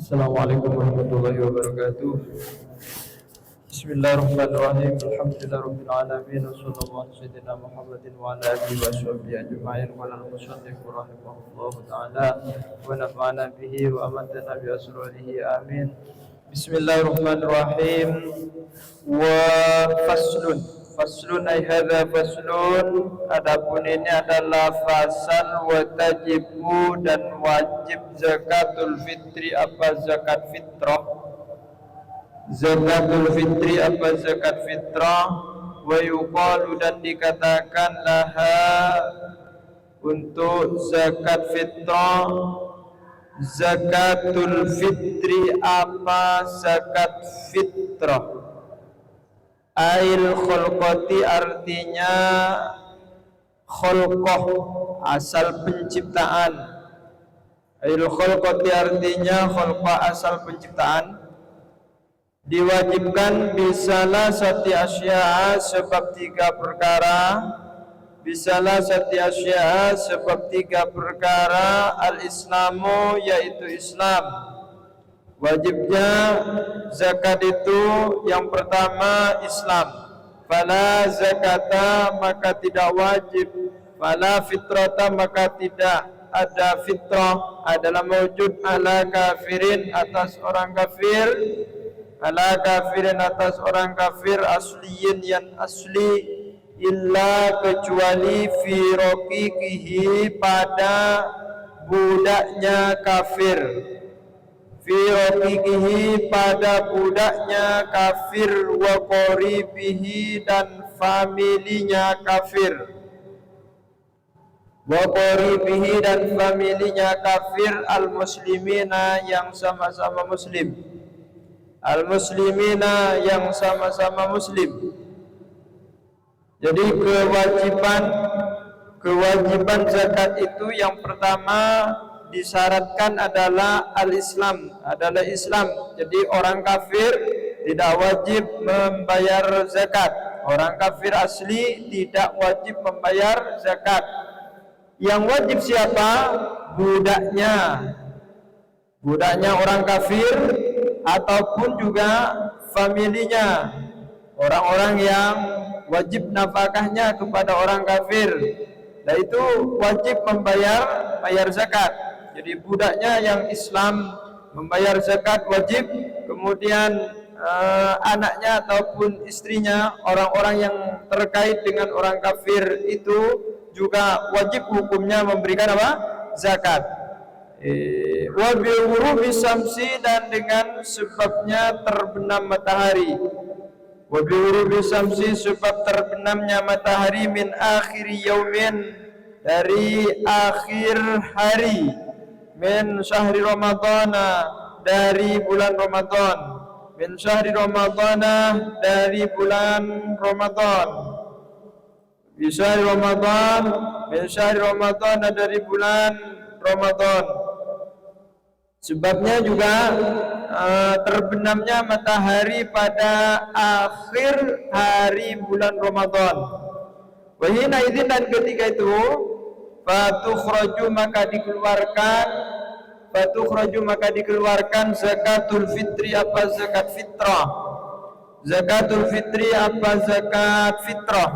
Assalamualaikum warahmatullahi wabarakatuh. Bismillahirrahmanirrahim. Alhamdulillahirabbil alamin wassallallahu ala sayyidina Muhammadin wa ala alihi washabbihi ajma'in. Qala al-musannif rahimahullahu ta'ala wa nafa'ana bihi wa amatana bi asrarihi amin. Bismillahirrahmanirrahim. Faslun ay hadza faslun, adapun ini adalah fasal wa tajibu dan wajib zakatul fitri apa zakat fitrah. Zakatul fitri apa zakat fitrah, wa yuqalu dan dikatakan laha untuk zakat fitrah, zakatul fitri apa zakat fitrah. Ail khulqati artinya khulqah asal penciptaan. Ail khulqati artinya khulqah asal penciptaan. Diwajibkan bisalah sati asya'a sebab tiga perkara. Bisalah sati asya'a sebab tiga perkara. Al-Islamu yaitu Islam. Wajibnya zakat itu yang pertama Islam. Fala zakata maka tidak wajib. Fala fitrata maka tidak ada fitrah. Adalah mewujud ala kafirin atas orang kafir. Ala kafirin atas orang kafir asliyin yang asli. Illa kecuali fi roqiqihi pada budaknya kafir. Fi raqiqihi pada budaknya kafir, wa qaribihi dan familinya kafir. Wa qaribihi dan familinya kafir, al muslimina yang sama-sama muslim. Al muslimina yang sama-sama muslim. Jadi kewajiban zakat itu yang pertama disyaratkan adalah al-Islam, adalah Islam. Jadi orang kafir tidak wajib membayar zakat. Orang kafir asli tidak wajib membayar zakat. Yang wajib siapa? Budaknya. Budaknya orang kafir ataupun juga familinya. Orang-orang yang wajib nafkahnya kepada orang kafir. Dan itu wajib bayar zakat. Jadi budaknya yang Islam membayar zakat wajib, kemudian anaknya ataupun istrinya, orang-orang yang terkait dengan orang kafir itu juga wajib hukumnya memberikan apa? Zakat. Wa bi ghurubi syamsi dan dengan sebabnya terbenam matahari. Wa bi ghurubi syamsi sebab terbenamnya matahari min akhiri yaumin dari akhir hari. Min syahri Ramadana dari bulan Ramadan. Min syahri Ramadana dari bulan Ramadan. Bi syahri Ramadan, min syahri Ramadana dari bulan Ramadan. Sebabnya juga terbenamnya matahari pada akhir hari bulan Ramadan. Wa hina idzin dan ketika itu fatukhraju maka dikeluarkan zakatul fitri apa zakat fitrah. Zakatul fitri apa zakat fitrah.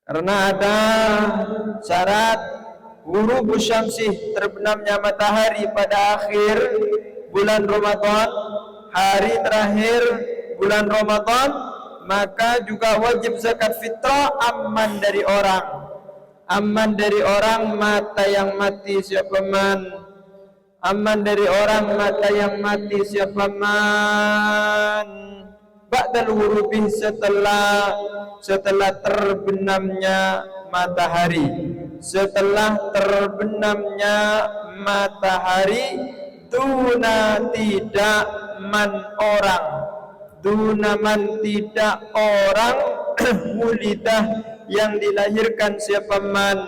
Karena ada syarat ghurubus syamsi, terbenamnya matahari pada akhir bulan Ramadan, hari terakhir bulan Ramadan, maka juga wajib zakat fitrah amman dari orang. Aman dari orang mata yang mati siapa man. Aman dari orang mata yang mati siapa man. Ba'dal ghurubi setelah terbenamnya matahari. Setelah terbenamnya matahari, duna tidak man orang. Duna man tidak orang mulidah yang dilahirkan siapa man.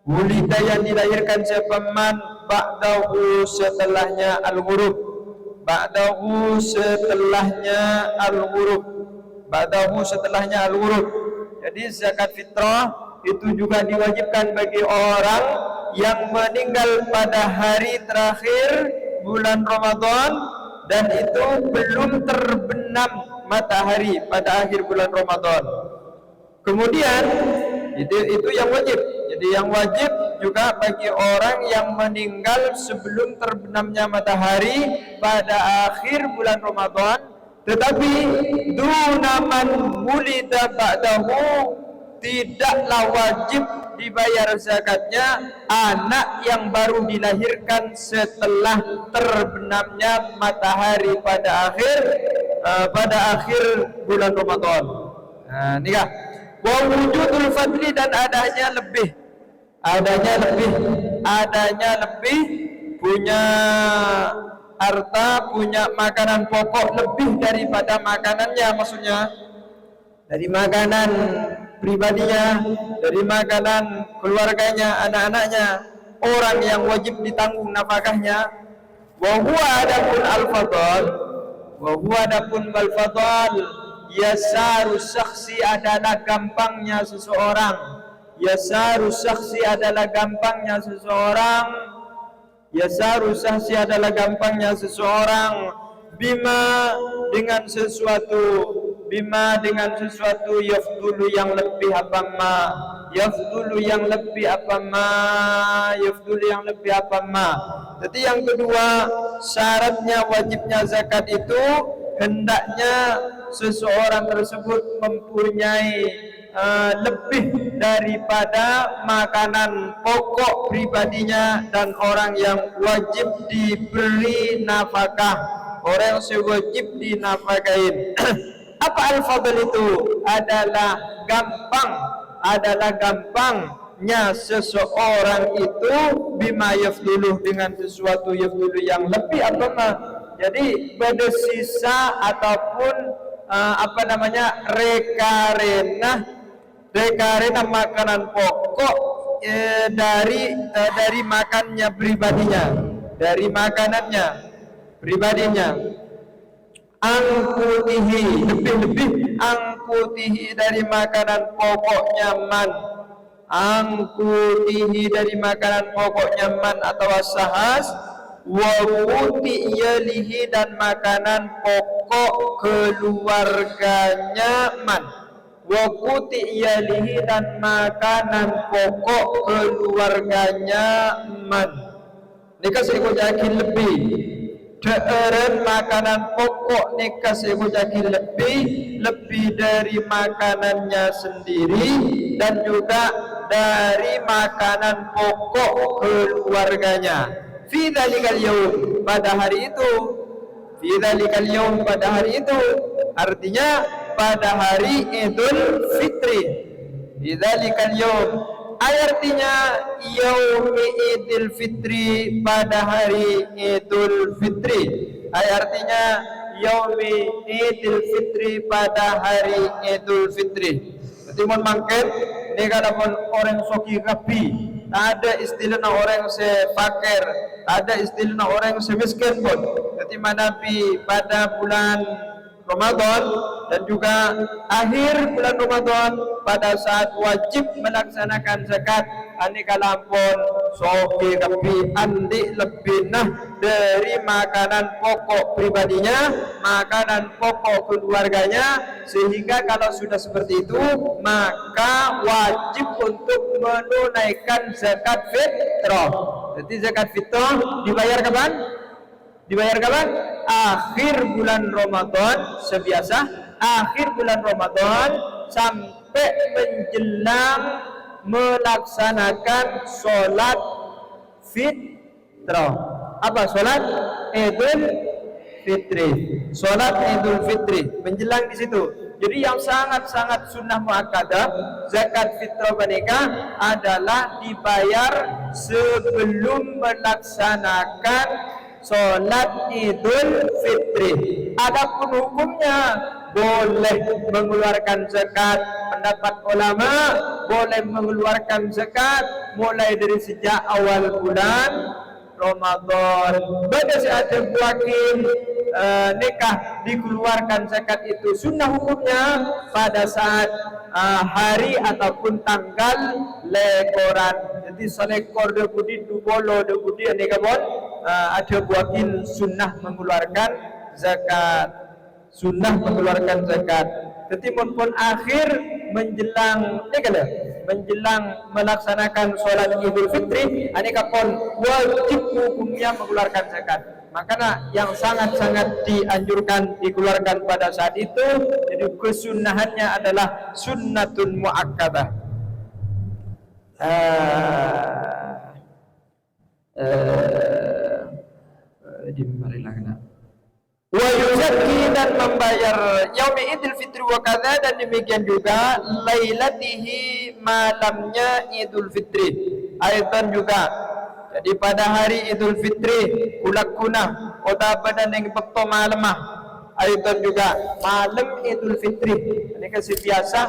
Wulida yang dilahirkan siapa man ba'dahu setelahnya al-ghurub. Ba'dahu setelahnya al-ghurub. Ba'dahu setelahnya al-ghurub. Jadi zakat fitrah itu juga diwajibkan bagi orang yang meninggal pada hari terakhir bulan Ramadan dan itu belum terbenam matahari pada akhir bulan Ramadan. Kemudian itu yang wajib. Jadi yang wajib juga bagi orang yang meninggal sebelum terbenamnya matahari pada akhir bulan Ramadan, tetapi dunaman wulida ba'dahu, tidaklah wajib dibayar zakatnya anak yang baru dilahirkan setelah terbenamnya matahari pada akhir bulan Ramadan. Nah, nikah. Wa wujudul fadli, dan adanya lebih punya harta, punya makanan pokok lebih daripada makanannya, maksudnya dari makanan pribadinya, dari makanan keluarganya, anak-anaknya, orang yang wajib ditanggung nafkahnya. Wa huwa adapun al-fadl, yasaru syakhsi adalah gampangnya seseorang. Yasaru syakhsi adalah gampangnya seseorang. Bima dengan sesuatu yafdulu yang lebih apa ma. Jadi yang kedua, syaratnya wajibnya zakat itu hendaknya seseorang tersebut mempunyai lebih daripada makanan pokok pribadinya dan orang yang wajib diberi nafkah, orang yang wajib dinafkahin. Apa al-fadl itu? Adalah gampangnya seseorang itu bima yafdulu, dengan sesuatu yafdulu yang lebih apa. Jadi bersisa ataupun rekarena makanan pokok dari makannya pribadinya, dari makanannya pribadinya. Angkutihi, lebih angkutihi dari makanan pokoknya man. Angkutihi dari makanan pokoknya man atau sahas. Wa yalihi, dan makanan pokok keluarganya man. Wa yalihi, dan makanan pokok keluarganya man. Nika saya yakin lebih deren makanan pokok, nika saya yakin lebih dari makanannya sendiri dan juga dari makanan pokok keluarganya. Fi dzalikal yaum, pada hari itu. Fi dzalikal yaum, pada hari itu, artinya pada hari Idul Fitri. Fi dzalikal yaum, artinya yaumi Idul Fitri, pada hari Idul Fitri. Artinya yaumi Idul Fitri, pada hari Idul Fitri. Berarti mun mangken ini kalau orang soki rapi, ada istilah orang sefakir, ada istilah orang semiskin pun. Jadi manapi pada bulan Ramadan dan juga akhir bulan Ramadan pada saat wajib melaksanakan zakat, ani kalampun soki kapi andi lebih dari makanan pokok pribadinya, makanan pokok keluarganya, sehingga kalau sudah seperti itu maka wajib untuk menunaikan zakat fitrah. Jadi zakat fitrah dibayar kapan? Dibayar kapan? Akhir bulan Ramadan, sebiasa akhir bulan Ramadan sampai menjelang melaksanakan sholat fitrah. Apa sholat Idul Fitri? Sholat Idul Fitri menjelang di situ. Jadi yang sangat-sangat sunnah muakkadah zakat fitrah menikah adalah dibayar sebelum melaksanakan sholat Idul Fitri. Adapun hukumnya, boleh mengeluarkan zakat. Pendapat ulama boleh mengeluarkan zakat mulai dari sejak awal bulan Ramadan. Pada saat wakil nikah dikeluarkan zakat itu sunnah hukumnya pada saat hari ataupun tanggal lekoran. Jadi selekor de budi du bolo de budi nikah bon ada wakil sunnah mengeluarkan zakat, ketimun pun akhir menjelang melaksanakan sholat Idul Fitri, aneka pun wajib hukumnya mengeluarkan zakat. Makanya yang sangat-sangat dianjurkan dikeluarkan pada saat itu, jadi kesunahannya adalah sunnatun muakkadah. Wa yuzakki dan membayar yaumi idul fitri wa kadza, dan demikian juga lailatihi malamnya idul fitri. Aidan juga, jadi pada hari idul fitri kulakuna kota badan yang bekto malamah. Aidan juga malam idul fitri. Ini kasih biasa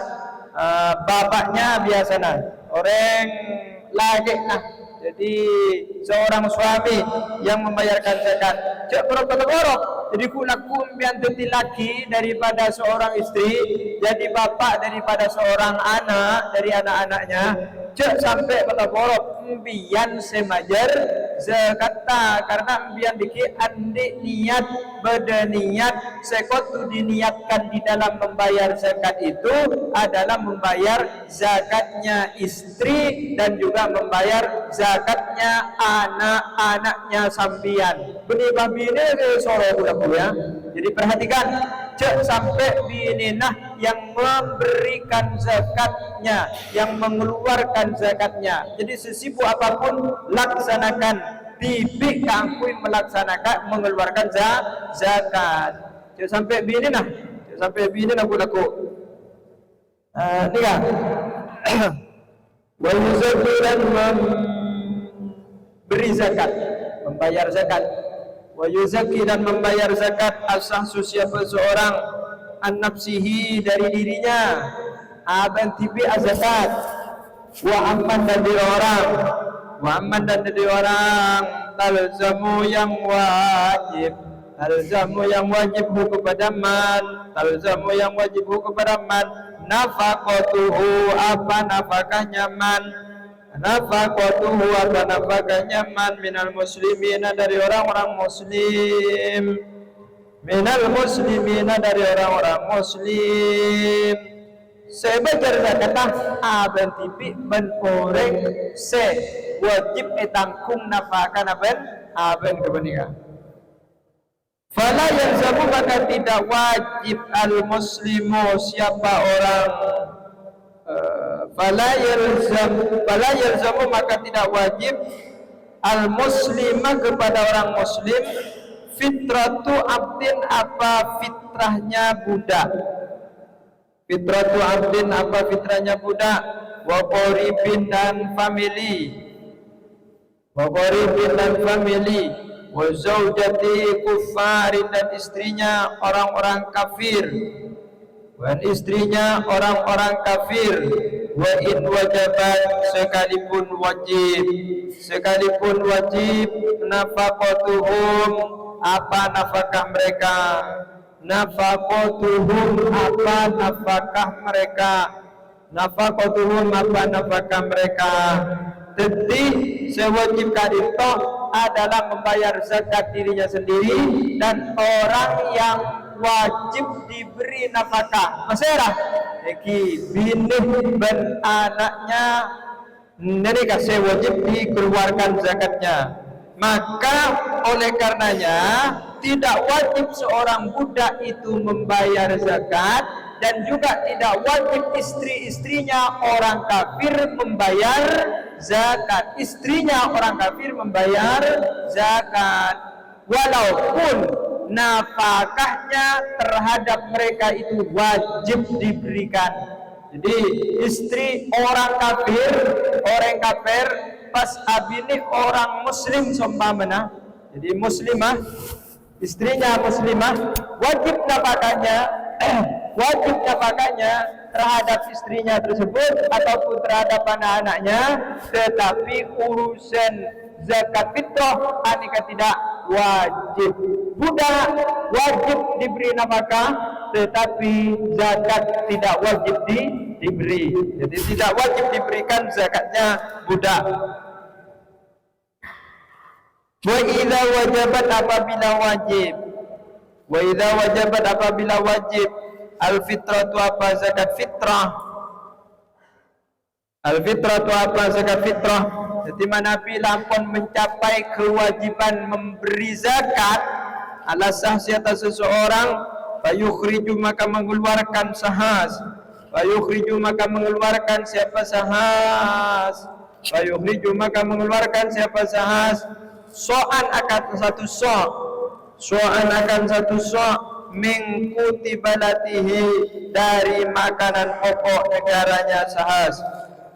bapaknya biasanya orang lagi nah. Jadi seorang suami yang membayarkan zakat, cek borok. Jadi kulakum yang teti laki daripada seorang istri, jadi bapak daripada seorang anak dari anak-anaknya, cek sampai pada borok mbian semajar zakata, karena mbian diki andi niat berniat sekot diniatkan di dalam membayar zakat itu adalah membayar zakatnya istri dan juga membayar zakatnya anak-anaknya sambian. Benih bini sore ya. Jadi perhatikan, cek sampai bininah yang memberikan zakatnya, yang mengeluarkan zakatnya. Jadi sesibuk apapun laksanakan, bibi kangkui melaksanakan mengeluarkan zakat. Cek sampai bininah, aku. Ini kan. Wa yuzakki dan memberi zakat, membayar zakat. Wa yuzakki dan membayar zakat asahsu siapa seorang an nafsihi dari dirinya, aban tibi zakat, wa amman dan dari orang, talzamu yang wajib kepada man, nafaqatuhu apa nafkahnya man, minal muslimina dari orang-orang muslim, sebajar zakatah aben tipi ben orang se wajib etangkung nafkah aben kebenika. Fala yalzamu maka tidak wajib al muslimu siapa orang fala yalzamu maka tidak wajib al muslima kepada orang muslim fitratu abdin apa fitrahnya budak, wa qoribin dan family, wa zaujati kufarin dan istrinya orang-orang kafir, wa in wajabat sekalipun wajib nafaqatuhum apa nafkah mereka, jadi sewajib kadito adalah membayar zakat dirinya sendiri dan orang yang wajib diberi nafkah masyarakat iki bini dan anaknya ini kasih wajib dikeluarkan zakatnya. Maka oleh karenanya tidak wajib seorang budak itu membayar zakat, dan juga tidak wajib istri-istrinya orang kafir membayar zakat. Istrinya orang kafir membayar zakat, walaupun nafkahnya terhadap mereka itu wajib diberikan. Jadi istri orang kafir pas abini orang muslim seumpamana, jadi muslimah, istrinya muslimah, wajib nafkahnya terhadap istrinya tersebut ataupun terhadap anak-anaknya, tetapi urusan zakat fitrah anika tidak wajib. Budak wajib diberi nafkah, tetapi zakat tidak wajib diberi. Jadi tidak wajib diberikan zakatnya budak. Wa idza wajabat apabila wajib. Wa idza wajabat apabila wajib. Al fitratu apa zakat fitrah. Al fitratu apa zakat fitrah. Jadi mana lampun mencapai kewajiban memberi zakat ala sahsiata seseorang, fayukhriju maka mengeluarkan sahas. Fayukhriju maka mengeluarkan siapa sahas. Fayukhriju maka mengeluarkan siapa sahas. So'an akan satu so'. So'an akan satu so' min kutibalatihi dari makanan pokok negaranya sahas.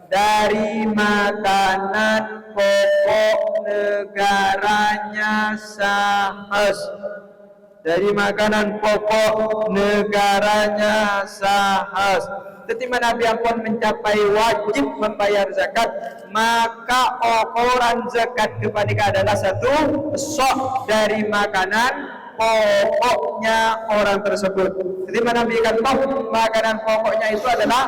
Dari makanan pokok negaranya sahas. Dari makanan pokok negaranya sahas. Jadi Nabi ampun mencapai wajib membayar zakat, maka ukuran zakat kepada adalah satu sok dari makanan pokoknya orang tersebut. Jadi Nabi kata makanan pokoknya itu adalah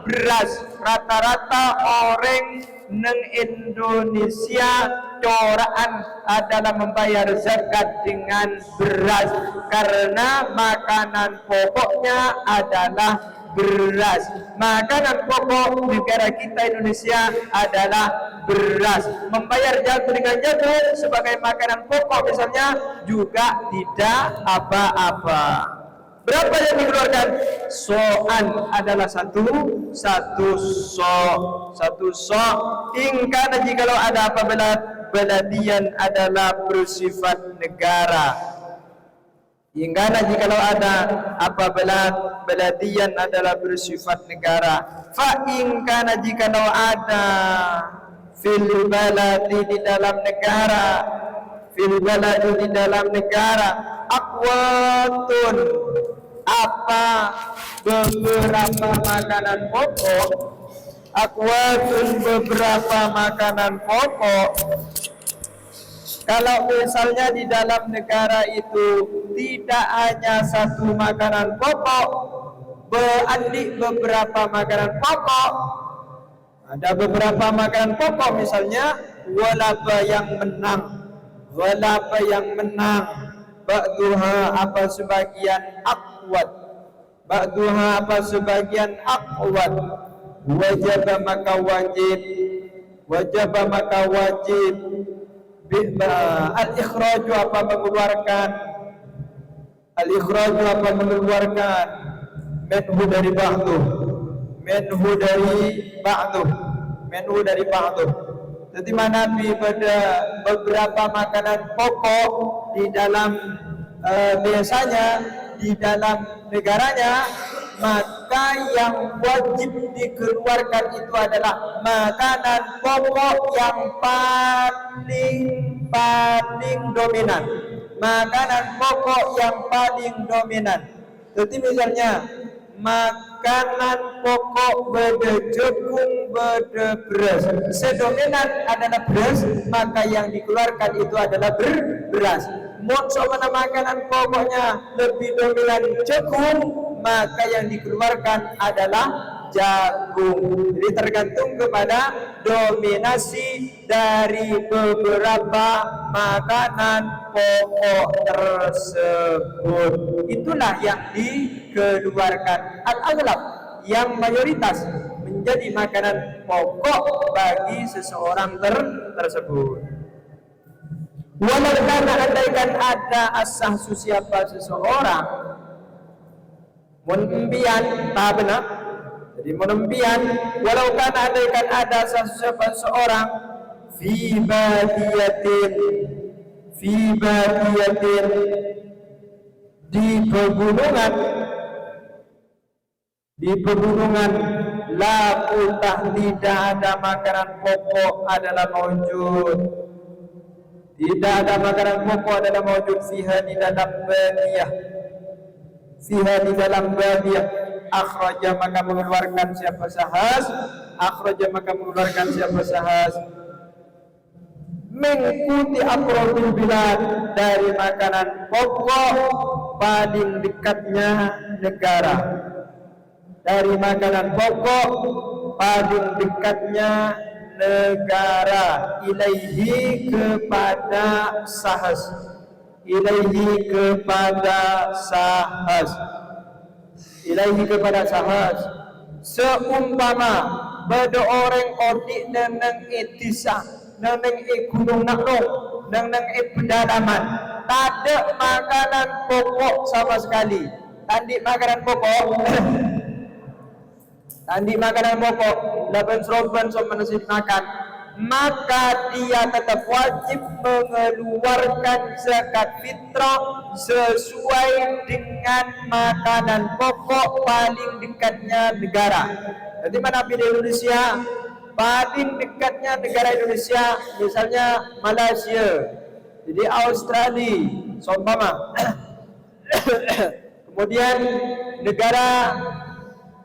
beras. Rata-rata orang neng Indonesia coraan adalah membayar zakat dengan beras karena makanan pokoknya adalah beras. Makanan pokok negara kita Indonesia adalah beras. Membayar jagung dengan jagung sebagai makanan pokok misalnya juga tidak apa-apa. Berapa yang dikeluarkan? So'an adalah satu so. Ingkana jikalau ada apabila beladian adalah bersifat negara. Ingkana jikalau ada apabila beladian adalah bersifat negara. Fa ingkana jikalau ada fil baladi di dalam negara. Fil baladi di dalam negara. Akwatun apa beberapa makanan pokok. Akwatun beberapa makanan pokok. Kalau misalnya di dalam negara itu tidak hanya satu makanan pokok, berarti beberapa makanan pokok. Ada beberapa makanan pokok misalnya walaba yang menang. Ba'duha apa sebagian akwat. Ba'duha apa sebagian akwat. Wajib maka wajib. Al-ikhraju apa mengeluarkan. Al-ikhraju apa mengeluarkan. Menhu dari ba'du. Jadi Nabi pada beberapa makanan pokok di dalam biasanya di dalam negaranya, maka yang wajib dikeluarkan itu adalah makanan pokok yang paling dominan. Makanan pokok yang paling dominan. Jadi misalnya makanan pokok beda jagung, beda beras. Sedominan adalah beras, maka yang dikeluarkan itu adalah beras. Monso mana makanan pokoknya lebih dominan jagung, maka yang dikeluarkan adalah jagung. Jadi tergantung kepada dominasi dari beberapa makanan pokok tersebut. Itulah yang dikeluarkan. Al-aghlab yang mayoritas menjadi makanan pokok bagi seseorang tersebut. Walau karena andaikan ada asahsu siapa seseorang menembian, tak benar. Jadi menembian, walau karena andaikan ada asahsu siapa seseorang fi badiyatin di pegunungan la putah tidak ada makanan pokok adalah maujud. Tidak ada makanan pokok adalah maujud fiha di dalam badiyah. Akhraja maka mengeluarkan siapa sahas. Mengikuti aqrabil bilad dari makanan pokok paling dekatnya negara. Dari makanan pokok paling dekatnya negara, ilaihi kepada sahas, ilaihi kepada sahas, ilaihi kepada sahas. Seumpama bada orang odik neneng etisa, neneng gunung naknong, neneng pedalaman, tak ada makanan pokok sama sekali. Tadi makanan pokok tadi makanan pokok laban seroban sama nasi makan, maka dia tetap wajib mengeluarkan zakat fitrah sesuai dengan makanan pokok paling dekatnya negara. Jadi mana di Indonesia paling dekatnya negara Indonesia, misalnya Malaysia, jadi Australia, seumpama. Kemudian negara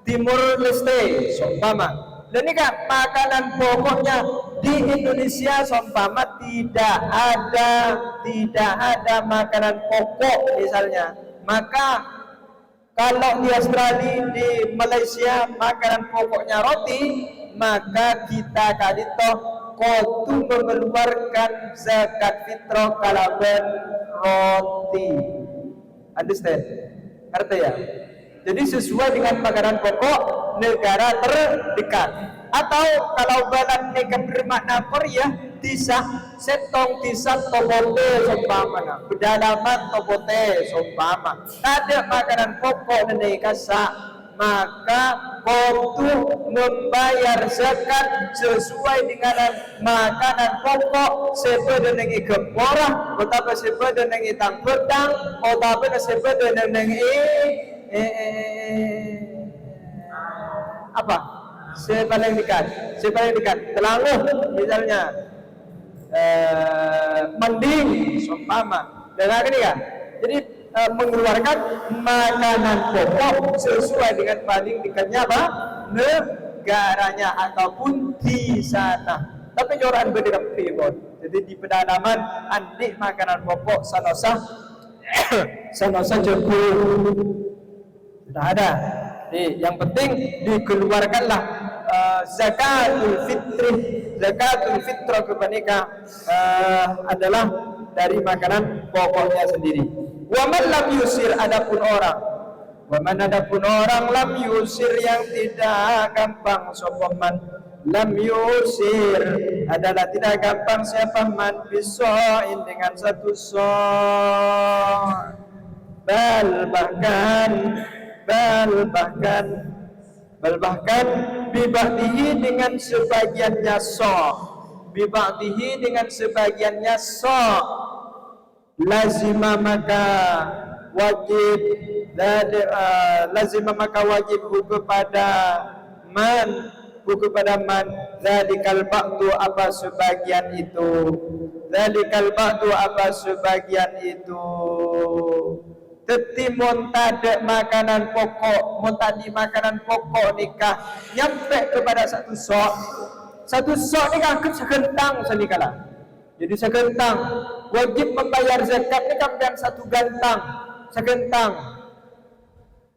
Timur Leste, seumpama. Dan ini kan makanan pokoknya di Indonesia seumpama tidak ada makanan pokok misalnya. Maka kalau di Australia, di Malaysia makanan pokoknya roti, maka kita kadito kudu mengeluarkan zakat fitrah kalaban roti. Understand? Ngerti ya? Jadi sesuai dengan makanan pokok negara terdekat. Atau kalau balat mereka bermakna Korea, tisah setong tisah topote seumpama, pedalaman topote seumpama. Ada makanan pokok mereka maka kudu membayar zakat sesuai dengan makanan pokok sepada dengan gemborah, atau sepada dengan tang pedang, atau sepada dengan apa? Sepaling dekat, Telanguh misalnya, Mending, seumpama, dengan ini kan. Jadi mengeluarkan makanan pokok sesuai dengan paling dekatnya apa? Negaranya ataupun di sana. Tapi orang berdekat pun. Jadi di pedalaman andik makanan pokok sanosa jemput. Sudah ada. Jadi yang penting dikeluarkanlah zakatul fitrah kepada adalah dari makanan pokoknya sendiri. Waman lam yusir, adapun orang lam yusir yang tidak gampang sopaman, lam yusir adalah tidak gampang siapa man bisoin dengan satu bal bahkan bibahdihi dengan sebagiannya lazima maka wajib kepada man zalikal ba'du apa sebagian itu tetimun tade makanan pokok, montadi makanan pokok nikah nyampe kepada satu sok nikah ke sekentang senikala. Jadi sekentang wajib membayar zakat ni kampian satu gantang sekentang.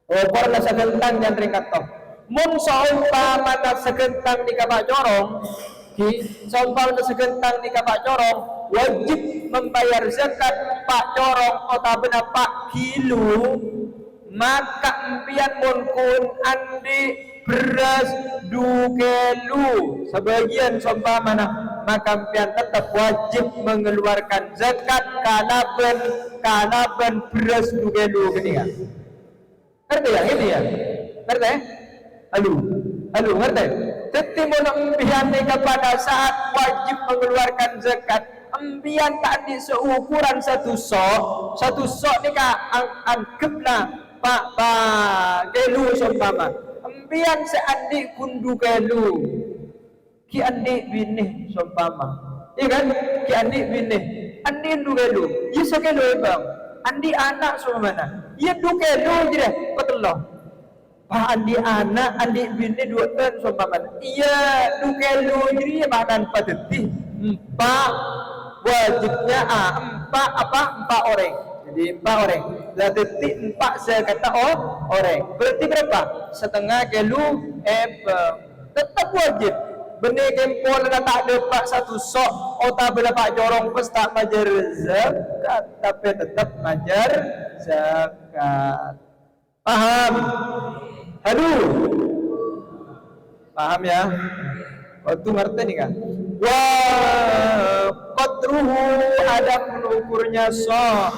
Pernah sekentang yang ringkat toh. Mun seumpama sekentang ni kabak corong, seumpama sekentang ni kabak corong wajib membayar zakat pak corong atau benar pak kilo, maka empian mun kun andi beras 2 kilo sebagian seumpama maka empian tetap wajib mengeluarkan zakat kalaban beras 2 kilo ketika. Ngerti ya? Ini ya? Ngerti? Halo, ngerti? Tetimun empian kepada saat wajib mengeluarkan zakat empian tak di seukuran satu sok ni kah anggaplah pak kelu seumpama empian seadik kundu kelu ki adik bini seumpama, iya kan? Ki adik bini andi du kelu iya sekelu bang andi anak seumpama iya 2 kelu je deh petelah pak andi anak andi bini 2 ton seumpama iya 2 kelu jadi bahan pateti 4 wajibnya 4 orang. Jadi 4 orang. Jadi 4 saya kata orang. Berarti berapa? Setengah kilo tetap wajib. Benih kempol dah tak dapat satu sok. Otak bila pak jorong pun tak majar zakat, tapi tetap majar zakat. Paham? Halo, paham ya? Waktu ngerti nih kan? Wa qadruhu ada pun ukurnya so.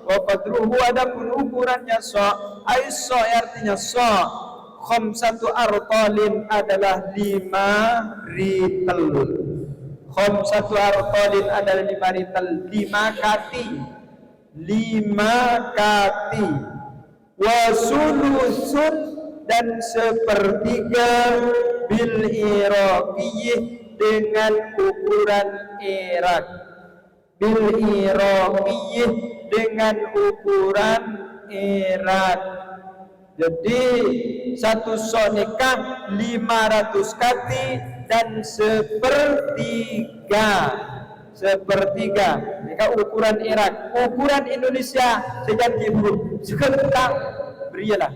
Wa qadruhu ada pun ukurannya so. Aiso artinya so. Khamsatu artalin adalah 5 ritel. Khamsatu artalin adalah 5 ritel, 5 kati. 5 kati. Wa sulusun dan sepertiga bil iraqiyih dengan ukuran Irak. Bil iraqiyih dengan ukuran Irak. Jadi satu sok nikah 500 kati dan sepertiga nikah ukuran Irak. Ukuran Indonesia segan ibu sekentang berilah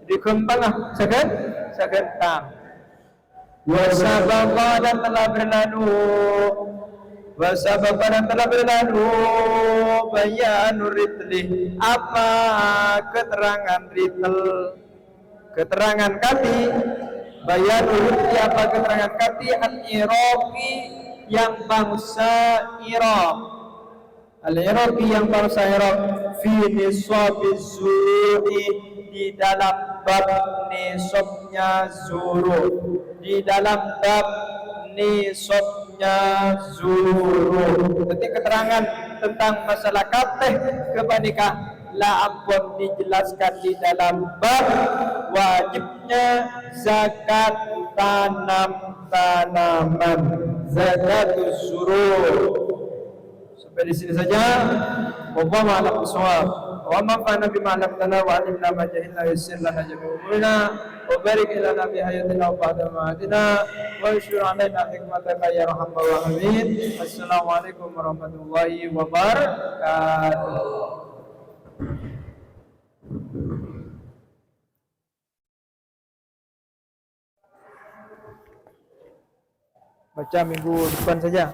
dikembang sekentang. Wasabaqa dan telah berlalu bayanur ritli apa keterangan ritel, keterangan kati. Bayanur ritli apa keterangan kati al-Iraqi yang bangsa Irak. Al-Iraqi yang bangsa Irak fi nisabiz zuri di dalam bab nisabnya zuru, di dalam bab nisabnya zuru. Jadi keterangan tentang masalah kateh kepanikah la ampun dijelaskan di dalam bab wajibnya zakat tanaman, zakatus zuru. Sampai di sini saja. Wallahu a'lam bishawab. Wa ma fa'alna bima 'allamtana wa 'allimna ma jahilna yassir lana jami'a umurina wa barik lana bi hayatina wa ba'da mamatina wa yashkur 'alaina hikmataka ya arhamar rahimin. Assalamualaikum warahmatullahi wabarakatuh. Baca minggu depan saja.